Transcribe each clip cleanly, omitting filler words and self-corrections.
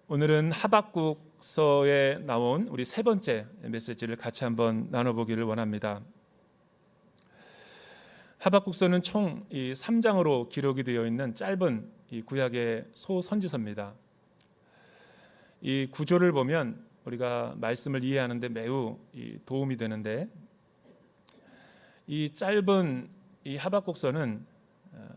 오늘은 하박국서에 나온 우리 세 번째 메시지를 같이 한번 나눠보기를 원합니다. 하박국서는 총 3장으로 기록이 되어 있는 짧은 이 구약의 소선지서입니다. 이 구조를 보면 우리가 말씀을 이해하는 데 매우 도움이 되는데, 이 짧은 이 하박국서는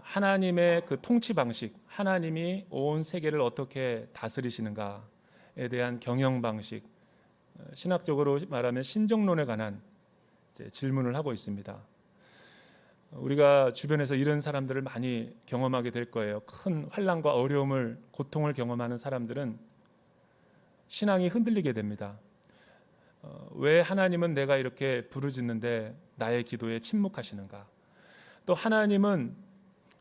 하나님의 그 통치 방식, 하나님이 온 세계를 어떻게 다스리시는가에 대한 경영 방식, 신학적으로 말하면 신정론에 관한 질문을 하고 있습니다. 우리가 주변에서 이런 사람들을 많이 경험하게 될 거예요. 큰 환난과 어려움을, 고통을 경험하는 사람들은 신앙이 흔들리게 됩니다. 왜 하나님은 내가 이렇게 부르짖는데 나의 기도에 침묵하시는가? 또 하나님은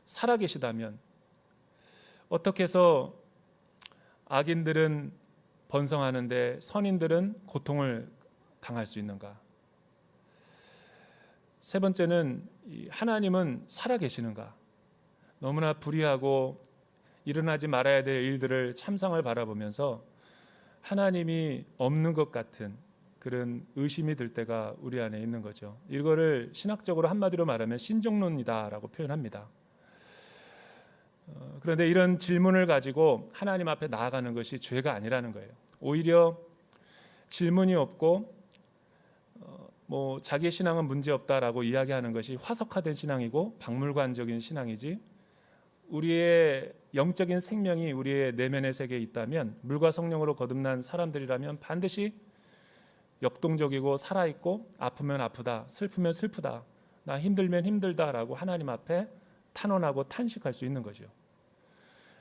살아계시다면 어떻게 해서 악인들은 번성하는데 선인들은 고통을 당할 수 있는가? 세 번째는 하나님은 살아계시는가? 너무나 불의하고 일어나지 말아야 될 일들을 참상을 바라보면서 하나님이 없는 것 같은 그런 의심이 들 때가 우리 안에 있는 거죠. 이거를 신학적으로 한마디로 말하면 신정론이다라고 표현합니다. 그런데 이런 질문을 가지고 하나님 앞에 나아가는 것이 죄가 아니라는 거예요. 오히려 질문이 없고 자기의 신앙은 문제없다라고 이야기하는 것이 화석화된 신앙이고 박물관적인 신앙이지, 우리의 영적인 생명이 우리의 내면의 세계에 있다면, 물과 성령으로 거듭난 사람들이라면 반드시 역동적이고 살아있고, 아프면 아프다, 슬프면 슬프다, 나 힘들면 힘들다라고 하나님 앞에 탄원하고 탄식할 수 있는 거죠.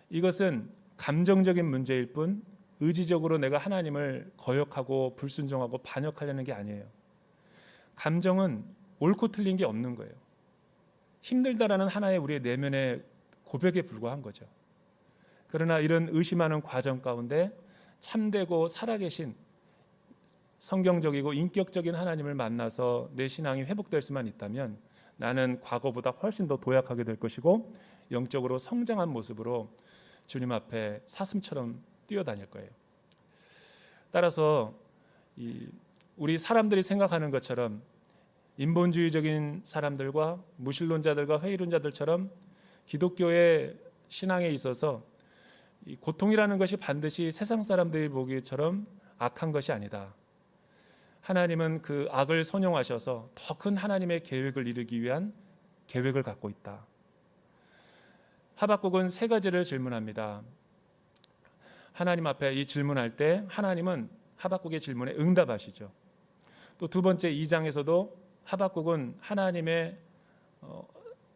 이것은 감정적인 문제일 뿐 의지적으로 내가 하나님을 거역하고 불순종하고 반역하려는 게 아니에요. 감정은 옳고 틀린 게 없는 거예요. 힘들다라는 하나의 우리의 내면의 고백에 불과한 거죠. 그러나 이런 의심하는 과정 가운데 참되고 살아계신 성경적이고 인격적인 하나님을 만나서 내 신앙이 회복될 수만 있다면 나는 과거보다 훨씬 더 도약하게 될 것이고 영적으로 성장한 모습으로 주님 앞에 사슴처럼 뛰어다닐 거예요. 따라서 우리 사람들이 생각하는 것처럼 인본주의적인 사람들과 무신론자들과 회의론자들처럼 기독교의 신앙에 있어서 이 고통이라는 것이 반드시 세상 사람들이 보기처럼 악한 것이 아니다. 하나님은 그 악을 선용하셔서 더 큰 하나님의 계획을 이루기 위한 계획을 갖고 있다. 하박국은 세 가지를 질문합니다. 하나님 앞에 이 질문할 때 하나님은 하박국의 질문에 응답하시죠. 또 두 번째 2장에서도 하박국은 하나님의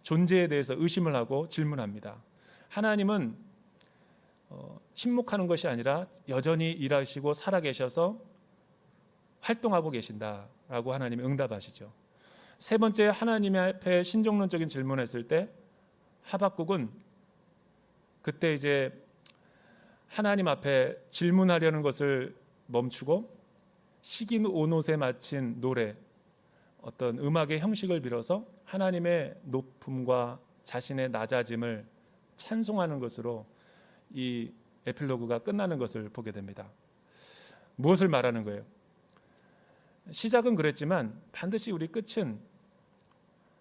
존재에 대해서 의심을 하고 질문합니다. 하나님은 침묵하는 것이 아니라 여전히 일하시고 살아계셔서 활동하고 계신다라고 하나님이 응답하시죠. 세 번째 하나님 앞에 신정론적인 질문을 했을 때 하박국은 그때 이제 하나님 앞에 질문하려는 것을 멈추고 시긴 온옷에 맞춘 노래, 어떤 음악의 형식을 빌어서 하나님의 높음과 자신의 낮아짐을 찬송하는 것으로 이 에필로그가 끝나는 것을 보게 됩니다. 무엇을 말하는 거예요? 시작은 그랬지만 반드시 우리 끝은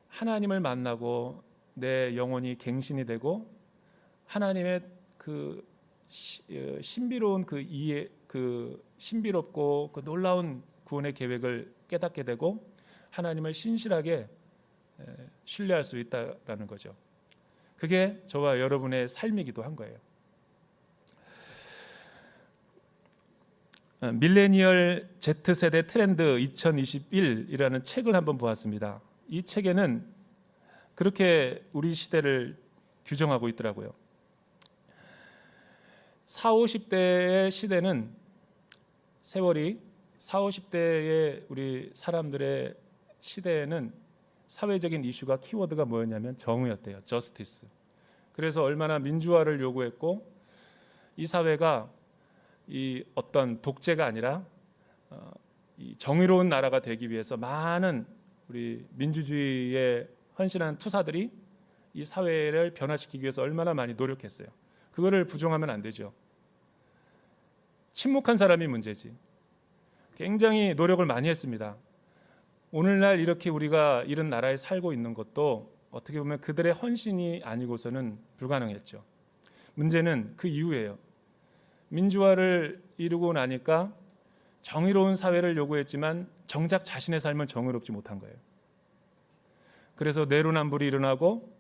하나님을 만나고 내 영혼이 갱신이 되고 하나님의 그 신비로운 그 이해, 그 신비롭고 그 놀라운 구원의 계획을 깨닫게 되고 하나님을 신실하게 신뢰할 수 있다라는 거죠. 그게 저와 여러분의 삶이기도 한 거예요. 밀레니얼 Z세대 트렌드 2021이라는 책을 한번 보았습니다. 이 책에는 그렇게 우리 시대를 규정하고 있더라고요. 40, 50대의 시대는 세월이 40, 50대의 우리 사람들의 시대에는 사회적인 이슈가 키워드가 뭐였냐면 정의였대요. 저스티스. 그래서 얼마나 민주화를 요구했고 이 사회가 이 어떤 독재가 아니라 이 정의로운 나라가 되기 위해서 많은 우리 민주주의에 헌신한 투사들이 이 사회를 변화시키기 위해서 얼마나 많이 노력했어요. 그거를 부정하면 안 되죠. 침묵한 사람이 문제지. 굉장히 노력을 많이 했습니다. 오늘날 이렇게 우리가 이런 나라에 살고 있는 것도 어떻게 보면 그들의 헌신이 아니고서는 불가능했죠. 문제는 그 이후예요. 민주화를 이루고 나니까 정의로운 사회를 요구했지만 정작 자신의 삶은 정의롭지 못한 거예요. 그래서 내로남불이 일어나고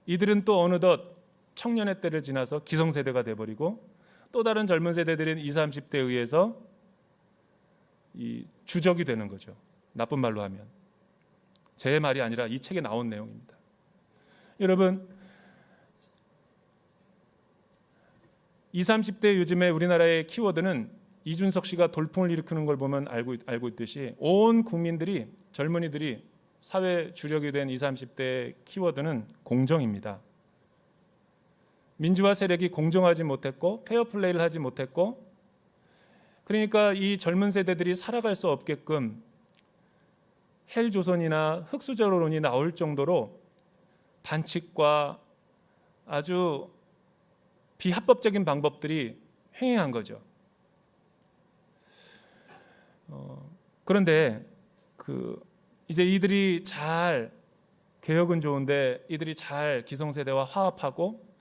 이들은 또 어느덧 청년의 때를 지나서 기성세대가 돼버리고 또 다른 젊은 세대들인 20, 30대에 의해서 이 주적이 되는 거죠. 나쁜 말로 하면. 제 말이 아니라 이 책에 나온 내용입니다. 여러분, 20, 30대 요즘에 우리나라의 키워드는 이준석 씨가 돌풍을 일으키는 걸 보면 알고 있듯이 온 국민들이, 젊은이들이 사회 주력이 된 20, 30대의 키워드는 공정입니다. 민주화 세력이 공정하지 못했고 페어플레이를 하지 못했고, 그러니까 이 젊은 세대들이 살아갈 수 없게끔 헬조선이나 흑수저론이 나올 정도로 반칙과 아주 비합법적인 방법들이 횡행한 거죠. 그런데 이제 이들이 잘, 개혁은 좋은데 이들이 잘 기성세대와 화합하고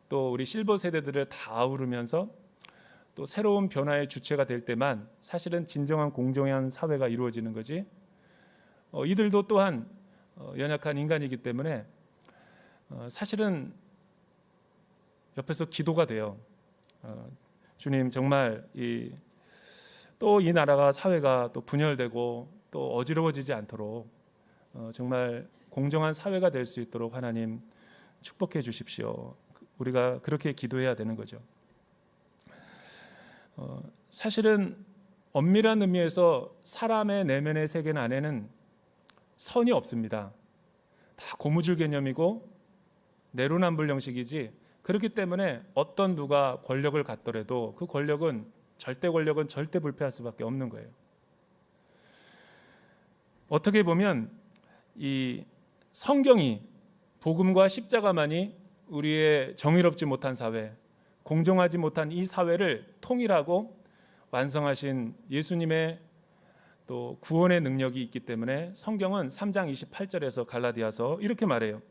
또 우리 실버 세대들을 다 아우르면서 또 새로운 변화의 주체가 될 때만 사실은 진정한 공정한 사회가 이루어지는 거지. 이들도 또한 연약한 인간이기 때문에 사실은 옆에서 기도가 돼요. 주님, 정말 또 이 나라가, 사회가 또 분열되고 또 어지러워지지 않도록 정말 공정한 사회가 될 수 있도록 하나님 축복해 주십시오. 우리가 그렇게 기도해야 되는 거죠. 사실은 엄밀한 의미에서 사람의 내면의 세계 안에는 선이 없습니다. 다 고무줄 개념이고 내로남불 형식이지. 그렇기 때문에 어떤 누가 권력을 갖더라도 그 절대 권력은 절대 불패할 수밖에 없는 거예요. 어떻게 보면 이 성경이, 복음과 십자가만이 우리의 정의롭지 못한 사회, 공정하지 못한 이 사회를 통일하고 완성하신 예수님의 또 구원의 능력이 있기 때문에 성경은 3장 28절에서 갈라디아서 이렇게 말해요.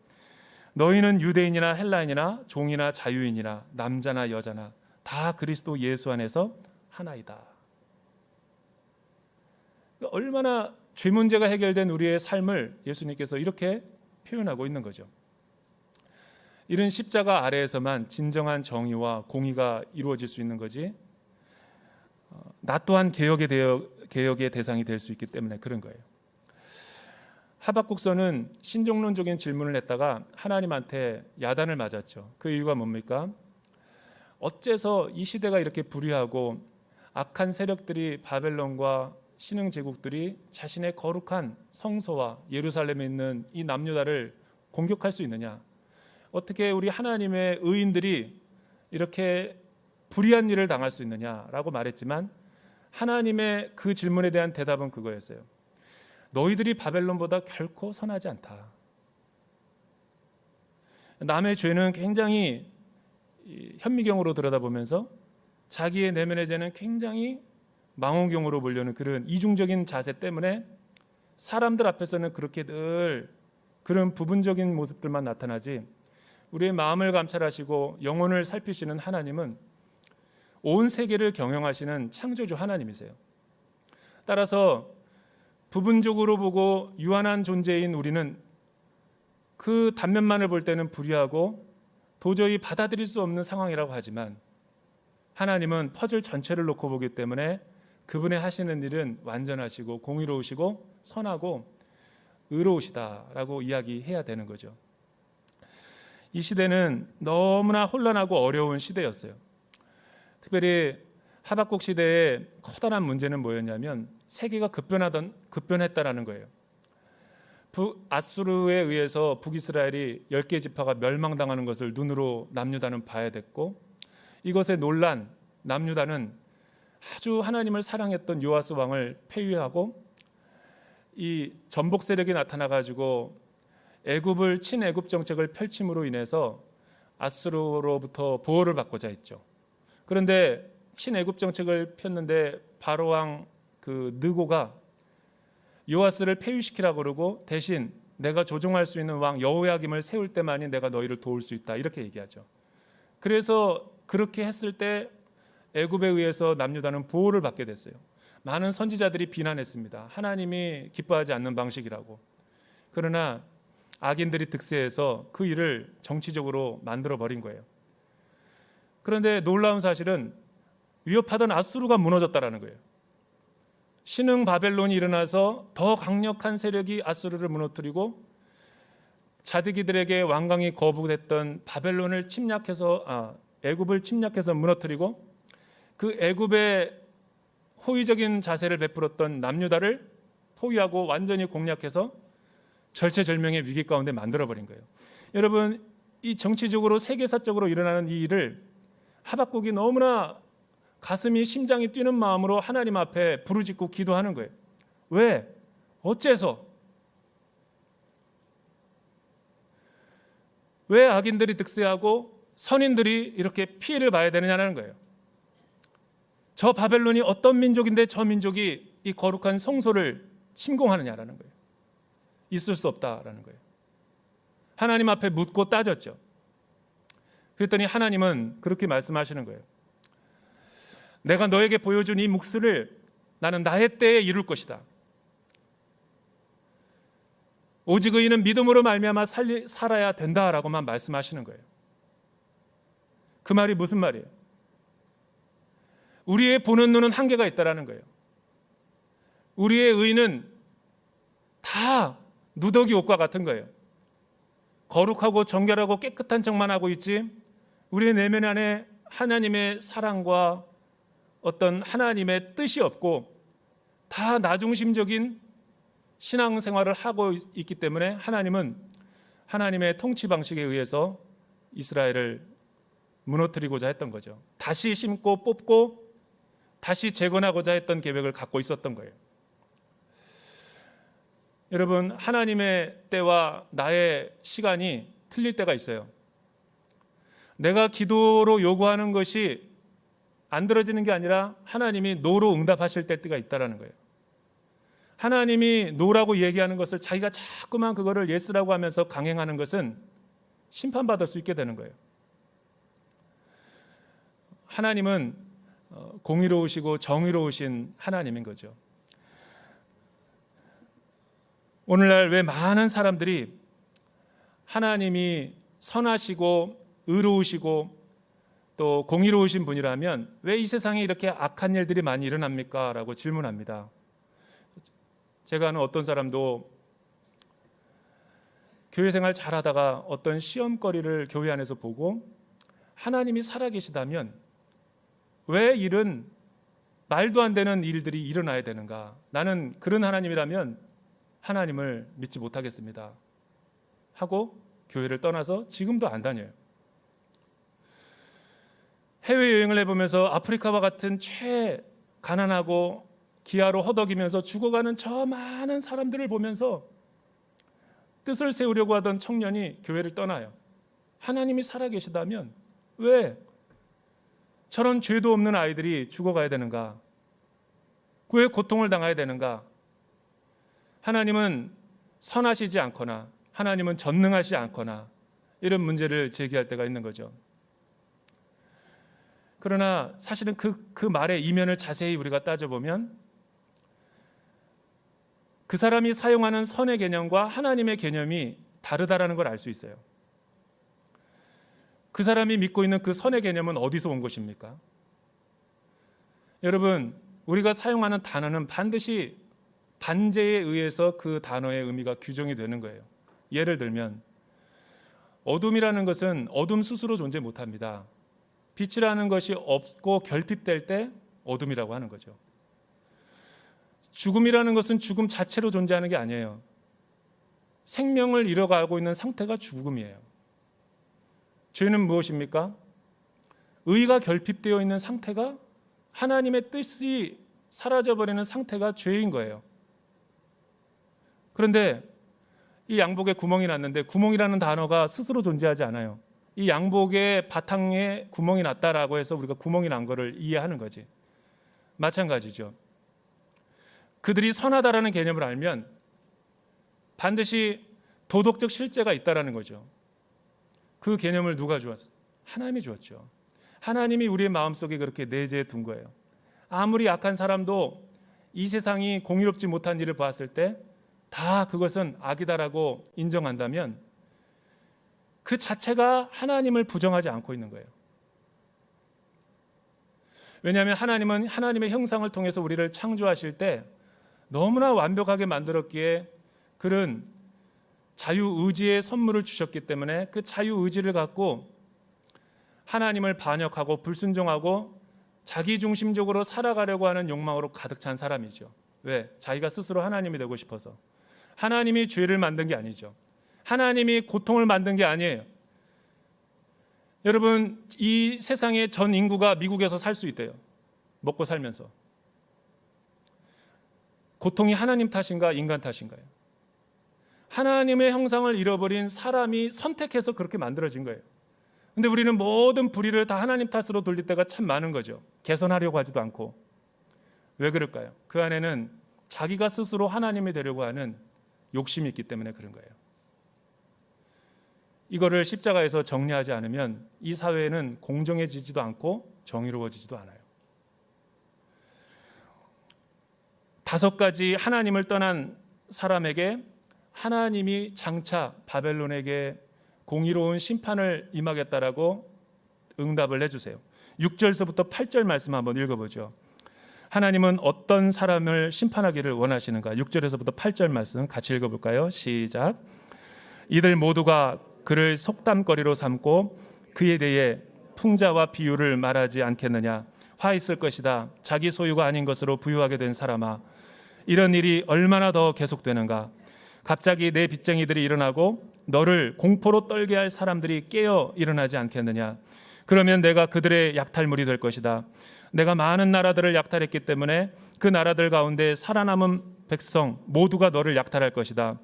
너희는 유대인이나 헬라인이나 종이나 자유인이나 남자나 여자나 다 그리스도 예수 안에서 하나이다. 얼마나 죄 문제가 해결된 우리의 삶을 예수님께서 이렇게 표현하고 있는 거죠. 이런 십자가 아래에서만 진정한 정의와 공의가 이루어질 수 있는 거지, 나 또한 개혁의 대상이 될 수 있기 때문에 그런 거예요. 하박국서는 신종론적인 질문을 했다가 하나님한테 야단을 맞았죠. 그 이유가 뭡니까? 어째서 이 시대가 이렇게 불의하고 악한 세력들이, 바벨론과 신흥 제국들이 자신의 거룩한 성소와 예루살렘에 있는 이 남유다를 공격할 수 있느냐? 어떻게 우리 하나님의 의인들이 이렇게 불의한 일을 당할 수 있느냐라고 말했지만, 하나님의 그 질문에 대한 대답은 그거였어요. 너희들이 바벨론보다 결코 선하지 않다. 남의 죄는 굉장히 현미경으로 들여다보면서 자기의 내면의 죄는 굉장히 망원경으로 보려는 그런 이중적인 자세 때문에 사람들 앞에서는 그렇게 늘 그런 부분적인 모습들만 나타나지, 우리의 마음을 감찰하시고 영혼을 살피시는 하나님은 온 세계를 경영하시는 창조주 하나님이세요. 따라서 부분적으로 보고 유한한 존재인 우리는 그 단면만을 볼 때는 불의하고 도저히 받아들일 수 없는 상황이라고 하지만, 하나님은 퍼즐 전체를 놓고 보기 때문에 그분의 하시는 일은 완전하시고 공의로우시고 선하고 의로우시다라고 이야기해야 되는 거죠. 이 시대는 너무나 혼란하고 어려운 시대였어요. 특별히 하박국 시대의 커다란 문제는 뭐였냐면 세계가 급변했다라는 거예요. 아수르에 의해서 북이스라엘이 10개 지파가 멸망당하는 것을 눈으로 남유다는 봐야 됐고, 이것에 놀란 남유다는 아주 하나님을 사랑했던 요아스 왕을 폐위하고 이 전복 세력이 나타나가지고 애굽을 친애굽 정책을 펼침으로 인해서 아수르로부터 보호를 받고자 했죠. 그런데 친애굽 정책을 폈는데 바로 왕 그 느고가 요아스를 폐위시키라고 그러고 대신 내가 조종할 수 있는 왕 여호야김을 세울 때만이 내가 너희를 도울 수 있다 이렇게 얘기하죠. 그래서 그렇게 했을 때 애굽에 의해서 남유다는 보호를 받게 됐어요. 많은 선지자들이 비난했습니다. 하나님이 기뻐하지 않는 방식이라고. 그러나 악인들이 득세해서 그 일을 정치적으로 만들어 버린 거예요. 그런데 놀라운 사실은 위협하던 아수르가 무너졌다라는 거예요. 신흥 바벨론이 일어나서 더 강력한 세력이 아수르를 무너뜨리고 자디기들에게 왕강이 거부됐던 바벨론을 애굽을 침략해서 무너뜨리고 그 애굽의 호의적인 자세를 베풀었던 남유다를 포위하고 완전히 공략해서 절체절명의 위기 가운데 만들어버린 거예요. 여러분, 이 정치적으로 세계사적으로 일어나는 이 일을 하박국이 너무나 가슴이 심장이 뛰는 마음으로 하나님 앞에 부르짖고 기도하는 거예요. 왜? 어째서? 왜 악인들이 득세하고 선인들이 이렇게 피해를 봐야 되느냐는 거예요. 저 바벨론이 어떤 민족인데 저 민족이 이 거룩한 성소를 침공하느냐라는 거예요. 있을 수 없다라는 거예요. 하나님 앞에 묻고 따졌죠. 그랬더니 하나님은 그렇게 말씀하시는 거예요. 내가 너에게 보여준 이 묵수를 나는 나의 때에 이룰 것이다. 오직 의인은 믿음으로 말미암아 살아야 된다라고만 말씀하시는 거예요. 그 말이 무슨 말이에요? 우리의 보는 눈은 한계가 있다라는 거예요. 우리의 의는 다 누더기 옷과 같은 거예요. 거룩하고 정결하고 깨끗한 척만 하고 있지 우리의 내면 안에 하나님의 사랑과 어떤 하나님의 뜻이 없고 다 나중심적인 신앙생활을 하고 있기 때문에 하나님은 하나님의 통치 방식에 의해서 이스라엘을 무너뜨리고자 했던 거죠. 다시 심고 뽑고 다시 재건하고자 했던 계획을 갖고 있었던 거예요. 여러분, 하나님의 때와 나의 시간이 틀릴 때가 있어요. 내가 기도로 요구하는 것이 안 들어지는 게 아니라 하나님이 노로 응답하실 때가 있다라는 거예요. 하나님이 노라고 얘기하는 것을 자기가 자꾸만 그거를 예스라고 하면서 강행하는 것은 심판받을 수 있게 되는 거예요. 하나님은 공의로우시고 정의로우신 하나님인 거죠. 오늘날 왜 많은 사람들이 하나님이 선하시고 의로우시고 또 공의로우신 분이라면 왜 이 세상에 이렇게 악한 일들이 많이 일어납니까? 라고 질문합니다. 제가 아는 어떤 사람도 교회 생활 잘하다가 어떤 시험거리를 교회 안에서 보고 하나님이 살아계시다면 왜 이런 말도 안 되는 일들이 일어나야 되는가? 나는 그런 하나님이라면 하나님을 믿지 못하겠습니다 하고 교회를 떠나서 지금도 안 다녀요. 해외여행을 해보면서 아프리카와 같은 가난하고 기아로 허덕이면서 죽어가는 저 많은 사람들을 보면서 뜻을 세우려고 하던 청년이 교회를 떠나요. 하나님이 살아계시다면 왜 저런 죄도 없는 아이들이 죽어가야 되는가? 왜 고통을 당해야 되는가? 하나님은 선하시지 않거나 하나님은 전능하지 않거나 이런 문제를 제기할 때가 있는 거죠. 그러나 사실은 그 말의 이면을 자세히 우리가 따져보면 그 사람이 사용하는 선의 개념과 하나님의 개념이 다르다라는 걸 알 수 있어요. 그 사람이 믿고 있는 그 선의 개념은 어디서 온 것입니까? 여러분, 우리가 사용하는 단어는 반드시 반제에 의해서 그 단어의 의미가 규정이 되는 거예요. 예를 들면 어둠이라는 것은 어둠 스스로 존재 못합니다. 빛이라는 것이 없고 결핍될 때 어둠이라고 하는 거죠. 죽음이라는 것은 죽음 자체로 존재하는 게 아니에요. 생명을 잃어가고 있는 상태가 죽음이에요. 죄는 무엇입니까? 의가 결핍되어 있는 상태가 하나님의 뜻이 사라져버리는 상태가 죄인 거예요. 그런데 이 양복에 구멍이 났는데 구멍이라는 단어가 스스로 존재하지 않아요. 이 양복의 바탕에 구멍이 났다라고 해서 우리가 구멍이 난 거를 이해하는 거지. 마찬가지죠. 그들이 선하다라는 개념을 알면 반드시 도덕적 실제가 있다라는 거죠. 그 개념을 누가 주었어요? 하나님이 주었죠. 하나님이 우리의 마음속에 그렇게 내재해 둔 거예요. 아무리 약한 사람도 이 세상이 공의롭지 못한 일을 봤을 때 다 그것은 악이다라고 인정한다면 그 자체가 하나님을 부정하지 않고 있는 거예요. 왜냐하면 하나님은 하나님의 형상을 통해서 우리를 창조하실 때 너무나 완벽하게 만들었기에 그런 자유의지의 선물을 주셨기 때문에 그 자유의지를 갖고 하나님을 반역하고 불순종하고 자기중심적으로 살아가려고 하는 욕망으로 가득 찬 사람이죠. 왜? 자기가 스스로 하나님이 되고 싶어서. 하나님이 죄를 만든 게 아니죠. 하나님이 고통을 만든 게 아니에요. 여러분, 이 세상의 전 인구가 미국에서 살 수 있대요. 먹고 살면서. 고통이 하나님 탓인가 인간 탓인가요? 하나님의 형상을 잃어버린 사람이 선택해서 그렇게 만들어진 거예요. 근데 우리는 모든 불의를 다 하나님 탓으로 돌릴 때가 참 많은 거죠. 개선하려고 하지도 않고. 왜 그럴까요? 그 안에는 자기가 스스로 하나님이 되려고 하는 욕심이 있기 때문에 그런 거예요. 이거를 십자가에서 정리하지 않으면 이 사회는 공정해지지도 않고 정의로워지지도 않아요. 5가지 하나님을 떠난 사람에게 하나님이 장차 바벨론에게 공의로운 심판을 임하겠다라고 응답을 해주세요. 6절서부터 8절 말씀 한번 읽어보죠. 하나님은 어떤 사람을 심판하기를 원하시는가? 6절에서부터 8절 말씀 같이 읽어볼까요? 시작. 이들 모두가 그를 속담거리로 삼고 그에 대해 풍자와 비유를 말하지 않겠느냐? 화 있을 것이다. 자기 소유가 아닌 것으로 부유하게 된 사람아, 이런 일이 얼마나 더 계속되는가? 갑자기 내 빚쟁이들이 일어나고 너를 공포로 떨게 할 사람들이 깨어 일어나지 않겠느냐? 그러면 내가 그들의 약탈물이 될 것이다. 내가 많은 나라들을 약탈했기 때문에 그 나라들 가운데 살아남은 백성 모두가 너를 약탈할 것이다.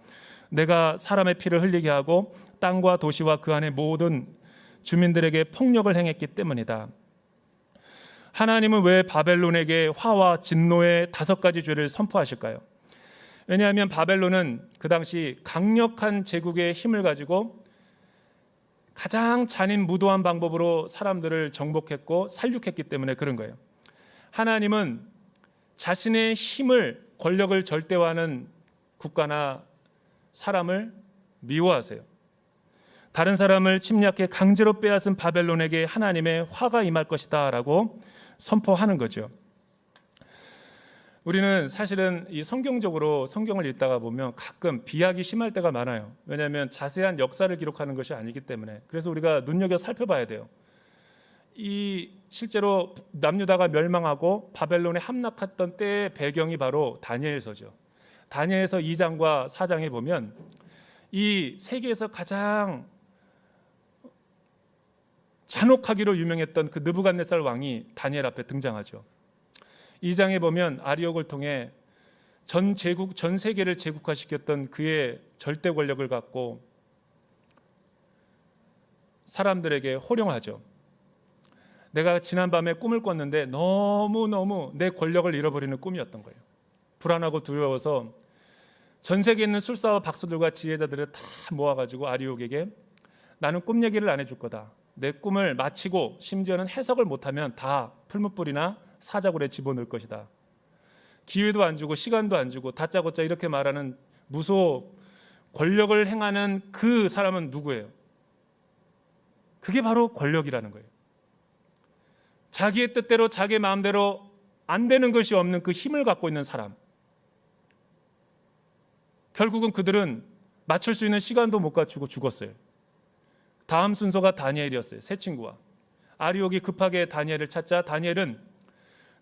내가 사람의 피를 흘리게 하고 땅과 도시와 그 안의 모든 주민들에게 폭력을 행했기 때문이다. 하나님은 왜 바벨론에게 화와 진노의 5가지 죄를 선포하실까요? 왜냐하면 바벨론은 그 당시 강력한 제국의 힘을 가지고 가장 잔인무도한 방법으로 사람들을 정복했고 살육했기 때문에 그런 거예요. 하나님은 자신의 힘을, 권력을 절대화하는 국가나 사람을 미워하세요. 다른 사람을 침략해 강제로 빼앗은 바벨론에게 하나님의 화가 임할 것이다 라고 선포하는 거죠. 우리는 사실은 이 성경적으로 성경을 읽다가 보면 가끔 비약이 심할 때가 많아요. 왜냐하면 자세한 역사를 기록하는 것이 아니기 때문에. 그래서 우리가 눈여겨 살펴봐야 돼요. 이 실제로 남유다가 멸망하고 바벨론에 함락했던 때의 배경이 바로 다니엘서죠. 다니엘서 2장과 4장에 보면 이 세계에서 가장 잔혹하기로 유명했던 그 느부갓네살 왕이 다니엘 앞에 등장하죠. 2장에 보면 아리옥을 통해 전 세계를 제국화시켰던 그의 절대 권력을 갖고 사람들에게 호령하죠. 내가 지난밤에 꿈을 꿨는데 너무너무 내 권력을 잃어버리는 꿈이었던 거예요. 불안하고 두려워서 전 세계에 있는 술사와 박사들과 지혜자들을 다 모아가지고 아리옥에게 나는 꿈 얘기를 안 해줄 거다. 내 꿈을 마치고 심지어는 해석을 못하면 다 풀무불이나 사자굴에 집어넣을 것이다. 기회도 안 주고 시간도 안 주고 다짜고짜 이렇게 말하는 무소 권력을 행하는 그 사람은 누구예요? 그게 바로 권력이라는 거예요. 자기의 뜻대로 자기의 마음대로 안 되는 것이 없는 그 힘을 갖고 있는 사람. 결국은 그들은 맞출 수 있는 시간도 못 갖추고 죽었어요. 다음 순서가 다니엘이었어요. 세 친구와 아리옥이 급하게 다니엘을 찾자 다니엘은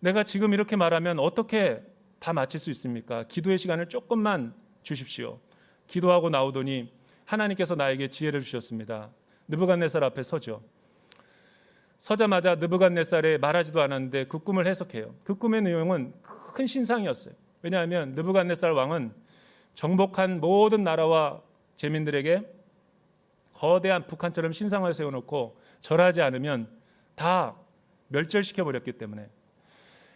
내가 지금 이렇게 말하면 어떻게 다 마칠 수 있습니까? 기도의 시간을 조금만 주십시오. 기도하고 나오더니 하나님께서 나에게 지혜를 주셨습니다. 느부갓네살 앞에 서죠. 서자마자 느부갓네살에 말하지도 않았는데 그 꿈을 해석해요. 그 꿈의 내용은 큰 신상이었어요. 왜냐하면 느부갓네살 왕은 정복한 모든 나라와 제민들에게 거대한 북한처럼 신상을 세워놓고 절하지 않으면 다 멸절시켜 버렸기 때문에.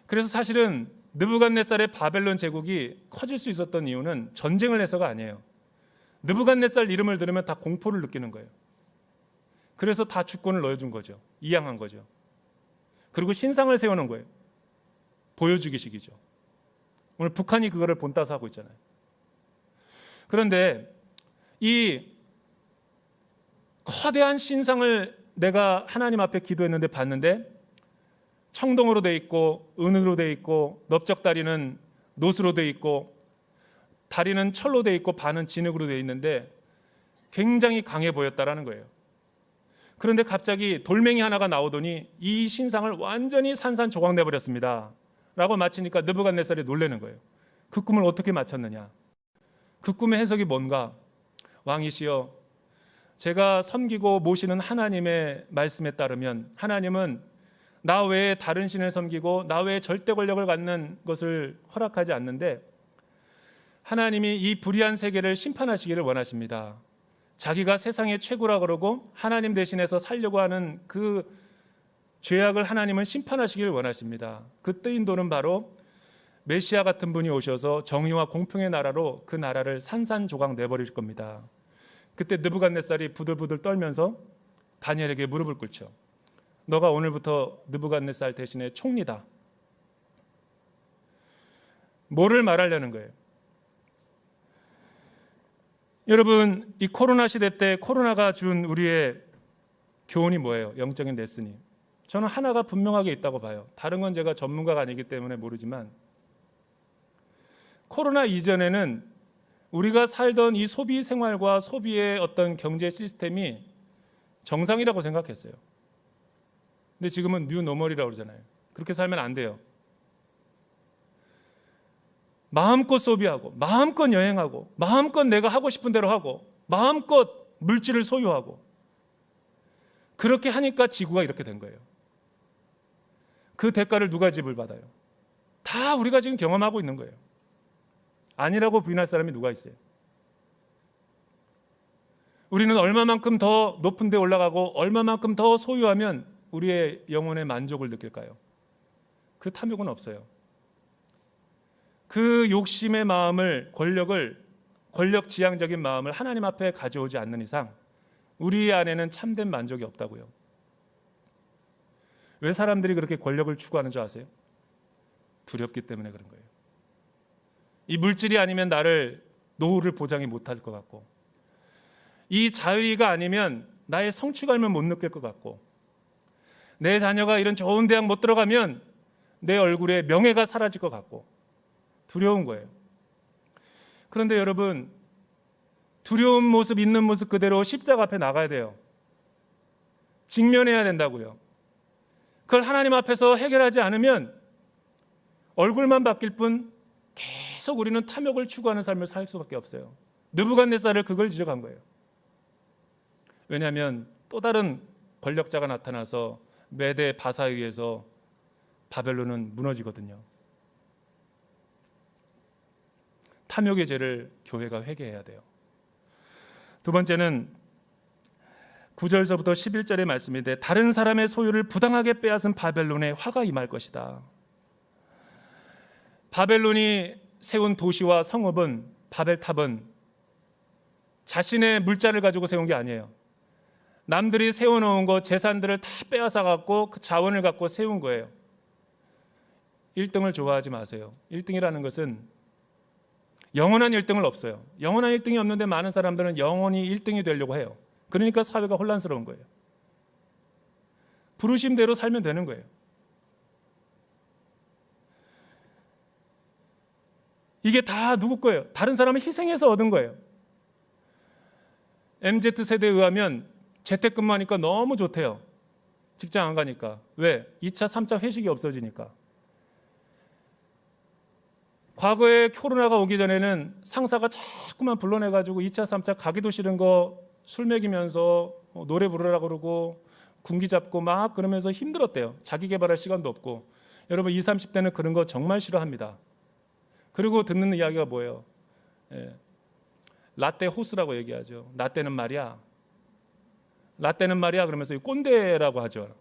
그래서 사실은 느부갓네살의 바벨론 제국이 커질 수 있었던 이유는 전쟁을 해서가 아니에요. 느부갓네살 이름을 들으면 다 공포를 느끼는 거예요. 그래서 다 주권을 넣어준 거죠. 이양한 거죠. 그리고 신상을 세워놓은 거예요. 보여주기식이죠. 오늘 북한이 그거를 본따서 하고 있잖아요. 그런데 이 거대한 신상을 내가 하나님 앞에 기도했는데 봤는데 청동으로 돼 있고 은으로 돼 있고 넓적다리는 노수로 돼 있고 다리는 철로 돼 있고 반은 진흙으로 돼 있는데 굉장히 강해 보였다라는 거예요. 그런데 갑자기 돌멩이 하나가 나오더니 이 신상을 완전히 산산조각 내버렸습니다 라고 마치니까 느부갓네살이 놀라는 거예요. 그 꿈을 어떻게 맞췄느냐. 그 꿈의 해석이 뭔가. 왕이시여, 제가 섬기고 모시는 하나님의 말씀에 따르면 하나님은 나 외에 다른 신을 섬기고 나 외에 절대 권력을 갖는 것을 허락하지 않는데 하나님이 이 불의한 세계를 심판하시기를 원하십니다. 자기가 세상의 최고라 그러고 하나님 대신해서 살려고 하는 그 죄악을 하나님은 심판하시기를 원하십니다. 그 뜨인도는 바로 메시아 같은 분이 오셔서 정의와 공평의 나라로 그 나라를 산산조각 내버릴 겁니다. 그때 느부갓네살이 부들부들 떨면서 다니엘에게 무릎을 꿇죠. 너가 오늘부터 느부갓네살 대신에 총리다. 뭐를 말하려는 거예요? 여러분, 이 코로나 시대 때 코로나가 준 우리의 교훈이 뭐예요? 영적인 레슨이. 저는 하나가 분명하게 있다고 봐요. 다른 건 제가 전문가가 아니기 때문에 모르지만 코로나 이전에는 우리가 살던 이 소비 생활과 소비의 어떤 경제 시스템이 정상이라고 생각했어요. 근데 지금은 뉴노멀이라고 그러잖아요. 그렇게 살면 안 돼요. 마음껏 소비하고 마음껏 여행하고 마음껏 내가 하고 싶은 대로 하고 마음껏 물질을 소유하고 그렇게 하니까 지구가 이렇게 된 거예요. 그 대가를 누가 지불 받아요? 다 우리가 지금 경험하고 있는 거예요. 아니라고 부인할 사람이 누가 있어요? 우리는 얼마만큼 더 높은 데 올라가고 얼마만큼 더 소유하면 우리의 영혼의 만족을 느낄까요? 그 탐욕은 없어요. 그 욕심의 마음을, 권력 지향적인 마음을 하나님 앞에 가져오지 않는 이상 우리 안에는 참된 만족이 없다고요. 왜 사람들이 그렇게 권력을 추구하는 줄 아세요? 두렵기 때문에 그런 거예요. 이 물질이 아니면 나를 노후를 보장이 못할 것 같고 이 자유가 아니면 나의 성취감을 못 느낄 것 같고 내 자녀가 이런 좋은 대학 못 들어가면 내 얼굴에 명예가 사라질 것 같고 두려운 거예요. 그런데 여러분, 두려운 모습, 있는 모습 그대로 십자가 앞에 나가야 돼요. 직면해야 된다고요. 그걸 하나님 앞에서 해결하지 않으면 얼굴만 바뀔 뿐 계속 우리는 탐욕을 추구하는 삶을 살 수밖에 없어요. 느부갓네살을 그걸 지적한 거예요. 왜냐하면 또 다른 권력자가 나타나서 메대 바사에 의해서 바벨론은 무너지거든요. 탐욕의 죄를 교회가 회개해야 돼요. 두 번째는 9절서부터 11절의 말씀인데 다른 사람의 소유를 부당하게 빼앗은 바벨론에 화가 임할 것이다. 바벨론이 세운 도시와 성읍은, 바벨탑은 자신의 물자를 가지고 세운 게 아니에요. 남들이 세워놓은 거 재산들을 다 빼앗아 갖고 그 자원을 갖고 세운 거예요. 1등을 좋아하지 마세요. 1등이라는 것은 영원한 1등은 없어요. 영원한 1등이 없는데 많은 사람들은 영원히 1등이 되려고 해요. 그러니까 사회가 혼란스러운 거예요. 부르심대로 살면 되는 거예요. 이게 다 누구 거예요? 다른 사람을 희생해서 얻은 거예요. MZ세대에 의하면 재택근무하니까 너무 좋대요. 직장 안 가니까. 왜? 2차, 3차 회식이 없어지니까. 과거에 코로나가 오기 전에는 상사가 자꾸만 불러내가지고 2차, 3차 가기도 싫은 거 술 먹이면서 노래 부르라고 그러고 군기 잡고 막 그러면서 힘들었대요. 자기 개발할 시간도 없고. 여러분 20, 30대는 그런 거 정말 싫어합니다. 그리고 듣는 이야기가 뭐예요? 라떼 호스라고 얘기하죠. 나 때는 말이야 라떼는 말이야 그러면서 꼰대라고 하죠.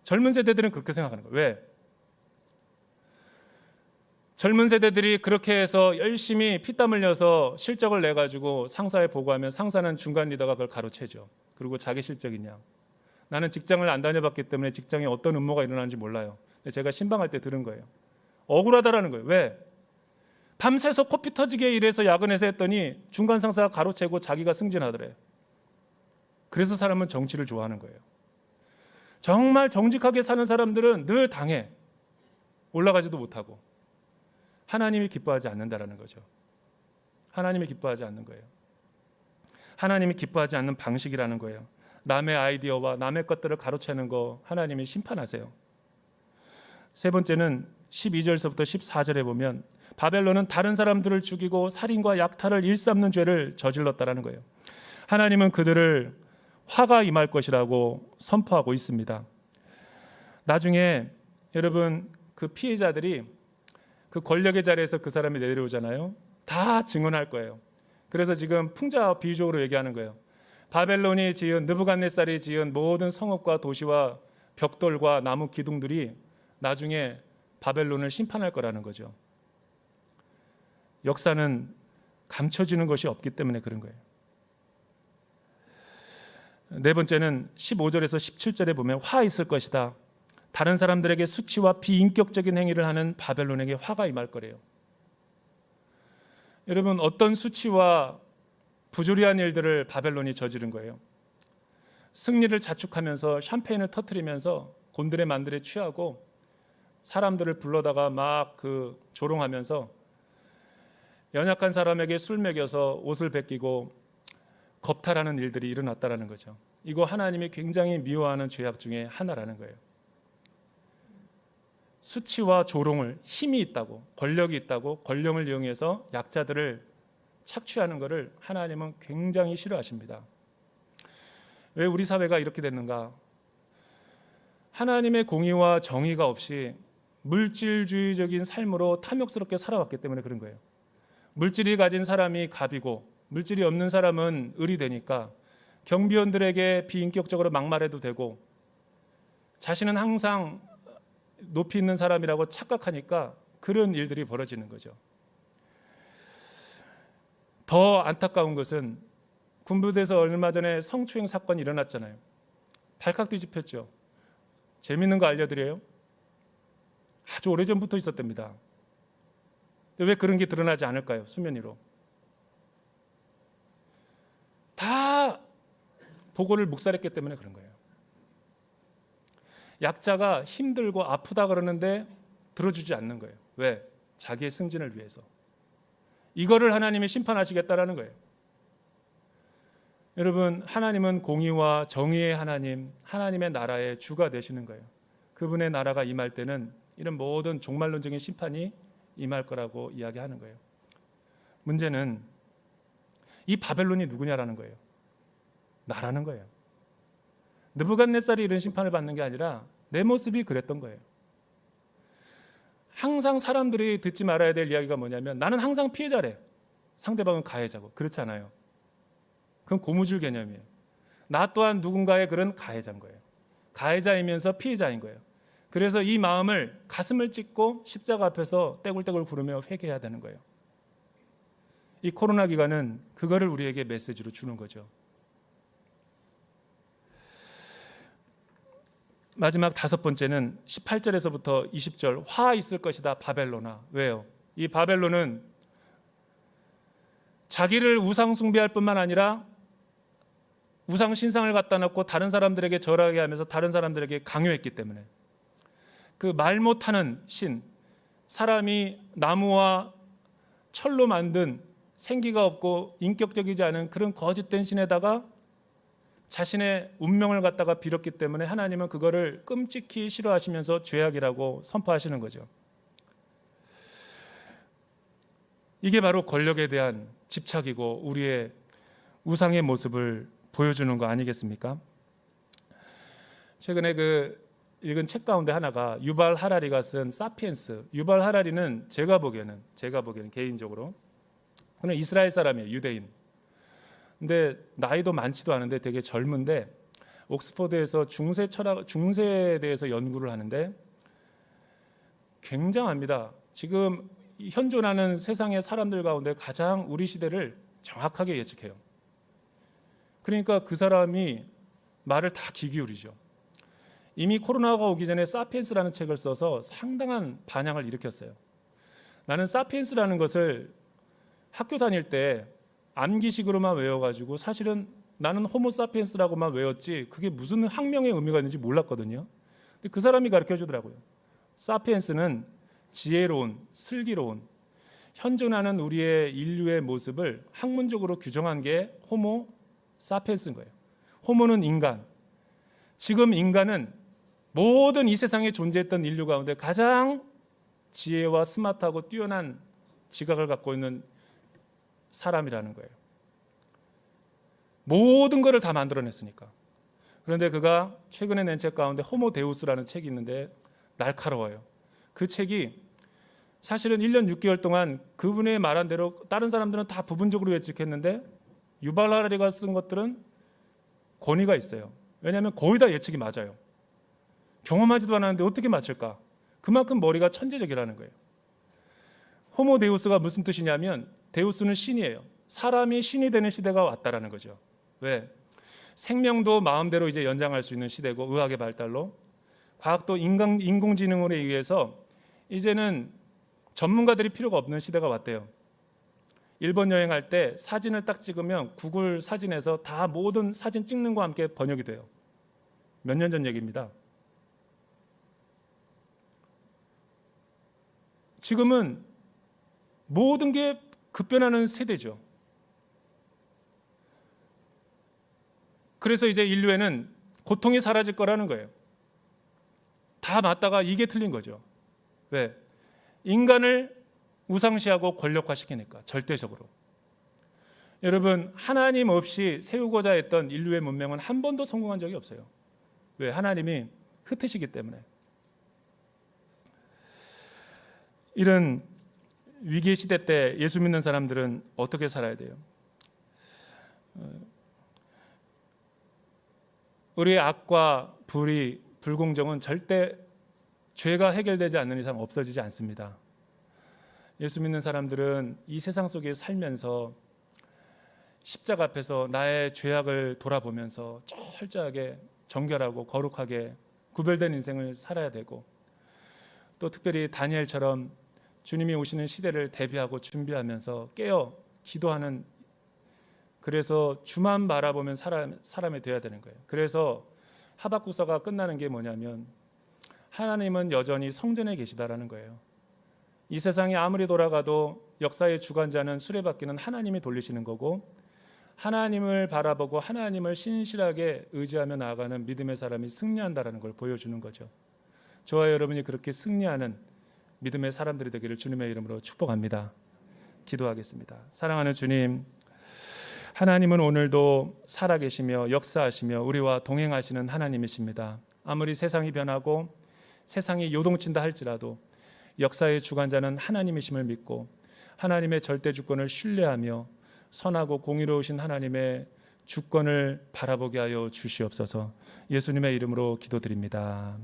젊은 세대들은 그렇게 생각하는 거예요. 왜? 젊은 세대들이 그렇게 해서 열심히 피땀 흘려서 실적을 내가지고 상사에 보고하면 상사는 중간 리더가 그걸 가로채죠. 그리고 자기 실적이냐. 나는 직장을 안 다녀봤기 때문에 직장에 어떤 음모가 일어나는지 몰라요. 근데 제가 신방할 때 들은 거예요. 억울하다라는 거예요. 왜? 밤새서 코피 터지게 일해서 야근해서 했더니 중간 상사가 가로채고 자기가 승진하더래. 그래서 사람은 정치를 좋아하는 거예요. 정말 정직하게 사는 사람들은 늘 당해. 올라가지도 못하고. 하나님이 기뻐하지 않는다라는 거죠. 하나님이 기뻐하지 않는 거예요. 하나님이 기뻐하지 않는 방식이라는 거예요. 남의 아이디어와 남의 것들을 가로채는 거 하나님이 심판하세요. 세 번째는 12절서부터 14절에 보면 바벨론은 다른 사람들을 죽이고 살인과 약탈을 일삼는 죄를 저질렀다라는 거예요. 하나님은 그들을 화가 임할 것이라고 선포하고 있습니다. 나중에 여러분 그 피해자들이 그 권력의 자리에서 그 사람이 내려오잖아요. 다 증언할 거예요. 그래서 지금 풍자 비유적으로 얘기하는 거예요. 바벨론이 지은 느부갓네살이 지은 모든 성읍과 도시와 벽돌과 나무 기둥들이 나중에 바벨론을 심판할 거라는 거죠. 역사는 감춰지는 것이 없기 때문에 그런 거예요. 네 번째는 15절에서 17절에 보면 화 있을 것이다. 다른 사람들에게 수치와 비인격적인 행위를 하는 바벨론에게 화가 임할 거래요. 여러분 어떤 수치와 부조리한 일들을 바벨론이 저지른 거예요. 승리를 자축하면서 샴페인을 터뜨리면서 곤드레 만드레 취하고 사람들을 불러다가 막 그 조롱하면서 연약한 사람에게 술 먹여서 옷을 벗기고 겁탈하는 일들이 일어났다라는 거죠. 이거 하나님이 굉장히 미워하는 죄악 중에 하나라는 거예요. 수치와 조롱을 힘이 있다고 권력이 있다고 권력을 이용해서 약자들을 착취하는 것을 하나님은 굉장히 싫어하십니다. 왜 우리 사회가 이렇게 됐는가? 하나님의 공의와 정의가 없이 물질주의적인 삶으로 탐욕스럽게 살아왔기 때문에 그런 거예요. 물질이 가진 사람이 갑이고 물질이 없는 사람은 을이 되니까 경비원들에게 비인격적으로 막말해도 되고 자신은 항상 높이 있는 사람이라고 착각하니까 그런 일들이 벌어지는 거죠. 더 안타까운 것은 군부대에서 얼마 전에 성추행 사건이 일어났잖아요. 발칵 뒤집혔죠. 재밌는 거 알려드려요. 아주 오래전부터 있었답니다. 왜 그런 게 드러나지 않을까요? 수면 위로. 다 보고를 묵살했기 때문에 그런 거예요. 약자가 힘들고 아프다 그러는데 들어주지 않는 거예요. 왜? 자기의 승진을 위해서. 이거를 하나님이 심판하시겠다라는 거예요. 여러분 하나님은 공의와 정의의 하나님, 하나님의 나라의 주가 되시는 거예요. 그분의 나라가 임할 때는 이런 모든 종말론적인 심판이 임할 거라고 이야기하는 거예요. 문제는 이 바벨론이 누구냐라는 거예요. 나라는 거예요. 느부갓네살이 이런 심판을 받는 게 아니라 내 모습이 그랬던 거예요. 항상 사람들이 듣지 말아야 될 이야기가 뭐냐면 나는 항상 피해자래. 상대방은 가해자고. 그렇지 않아요. 그건 고무줄 개념이에요. 나 또한 누군가의 그런 가해자인 거예요. 가해자이면서 피해자인 거예요. 그래서 이 마음을 가슴을 찢고 십자가 앞에서 떼굴떼굴 구르며 회개해야 되는 거예요. 이 코로나 기간은 그거를 우리에게 메시지로 주는 거죠. 마지막 다섯 번째는 18절에서부터 20절 화 있을 것이다 바벨론아. 왜요? 이 바벨론은 자기를 우상 숭배할 뿐만 아니라 우상 신상을 갖다 놓고 다른 사람들에게 절하게 하면서 다른 사람들에게 강요했기 때문에 그 말 못하는 신, 사람이 나무와 철로 만든 생기가 없고 인격적이지 않은 그런 거짓된 신에다가 자신의 운명을 갖다가 빌었기 때문에 하나님은 그거를 끔찍히 싫어하시면서 죄악이라고 선포하시는 거죠. 이게 바로 권력에 대한 집착이고 우리의 우상의 모습을 보여주는 거 아니겠습니까? 최근에 읽은 책 가운데 하나가 유발 하라리가 쓴 사피엔스. 유발 하라리는 제가 보기에는 개인적으로 그는 이스라엘 사람이에요. 유대인. 근데 나이도 많지도 않은데 되게 젊은데 옥스퍼드에서 중세에 대해서 연구를 하는데 굉장합니다. 지금 현존하는 세상의 사람들 가운데 가장 우리 시대를 정확하게 예측해요. 그러니까 그 사람이 말을 다 귀 기울이죠. 이미 코로나가 오기 전에 사피엔스라는 책을 써서 상당한 반향을 일으켰어요. 나는 사피엔스라는 것을 학교 다닐 때 암기식으로만 외워가지고 사실은 나는 호모 사피엔스라고만 외웠지 그게 무슨 학명의 의미가 있는지 몰랐거든요. 근데 그 사람이 가르쳐 주더라고요. 사피엔스는 지혜로운, 슬기로운, 현존하는 우리의 인류의 모습을 학문적으로 규정한 게 호모 사피엔스인 거예요. 호모는 인간. 지금 인간은 모든 이 세상에 존재했던 인류 가운데 가장 지혜와 스마트하고 뛰어난 지각을 갖고 있는 사람이라는 거예요. 모든 것을 다 만들어냈으니까. 그런데 그가 최근에 낸 책 가운데 호모 데우스라는 책이 있는데 날카로워요. 그 책이 사실은 1년 6개월 동안 그분의 말한 대로 다른 사람들은 다 부분적으로 예측했는데 유발 하라리가 쓴 것들은 권위가 있어요. 왜냐하면 거의 다 예측이 맞아요. 경험하지도 않았는데 어떻게 맞출까? 그만큼 머리가 천재적이라는 거예요. 호모 데우스가 무슨 뜻이냐면 데우스는 신이에요. 사람이 신이 되는 시대가 왔다라는 거죠. 왜? 생명도 마음대로 이제 연장할 수 있는 시대고 의학의 발달로 과학도 인공지능으로 의해서 이제는 전문가들이 필요가 없는 시대가 왔대요. 일본 여행할 때 사진을 딱 찍으면 구글 사진에서 다 모든 사진 찍는 거와 함께 번역이 돼요. 몇 년 전 얘기입니다. 지금은 모든 게 급변하는 세대죠. 그래서 이제 인류에는 고통이 사라질 거라는 거예요. 다 맞다가 이게 틀린 거죠. 왜? 인간을 우상시하고 권력화시키니까 절대적으로. 여러분, 하나님 없이 세우고자 했던 인류의 문명은 한 번도 성공한 적이 없어요. 왜? 하나님이 흩으시기 때문에. 이런 위기 시대 때 예수 믿는 사람들은 어떻게 살아야 돼요? 우리의 악과 불의, 불공정은 절대 죄가 해결되지 않는 이상 없어지지 않습니다. 예수 믿는 사람들은 이 세상 속에 살면서 십자가 앞에서 나의 죄악을 돌아보면서 철저하게 정결하고 거룩하게 구별된 인생을 살아야 되고, 또 특별히 다니엘처럼 주님이 오시는 시대를 대비하고 준비하면서 깨어 기도하는, 그래서 주만 바라보면 사람이 되어야 되는 거예요. 그래서 하박국서가 끝나는 게 뭐냐면 하나님은 여전히 성전에 계시다라는 거예요. 이 세상이 아무리 돌아가도 역사의 주관자는 수레바퀴는 하나님이 돌리시는 거고, 하나님을 바라보고 하나님을 신실하게 의지하며 나아가는 믿음의 사람이 승리한다라는 걸 보여주는 거죠. 저와 여러분이 그렇게 승리하는 믿음의 사람들이 되기를 주님의 이름으로 축복합니다. 기도하겠습니다. 사랑하는 주님, 하나님은 오늘도 살아계시며 역사하시며 우리와 동행하시는 하나님이십니다. 아무리 세상이 변하고 세상이 요동친다 할지라도 역사의 주관자는 하나님이심을 믿고 하나님의 절대 주권을 신뢰하며 선하고 공의로우신 하나님의 주권을 바라보게 하여 주시옵소서. 예수님의 이름으로 기도드립니다.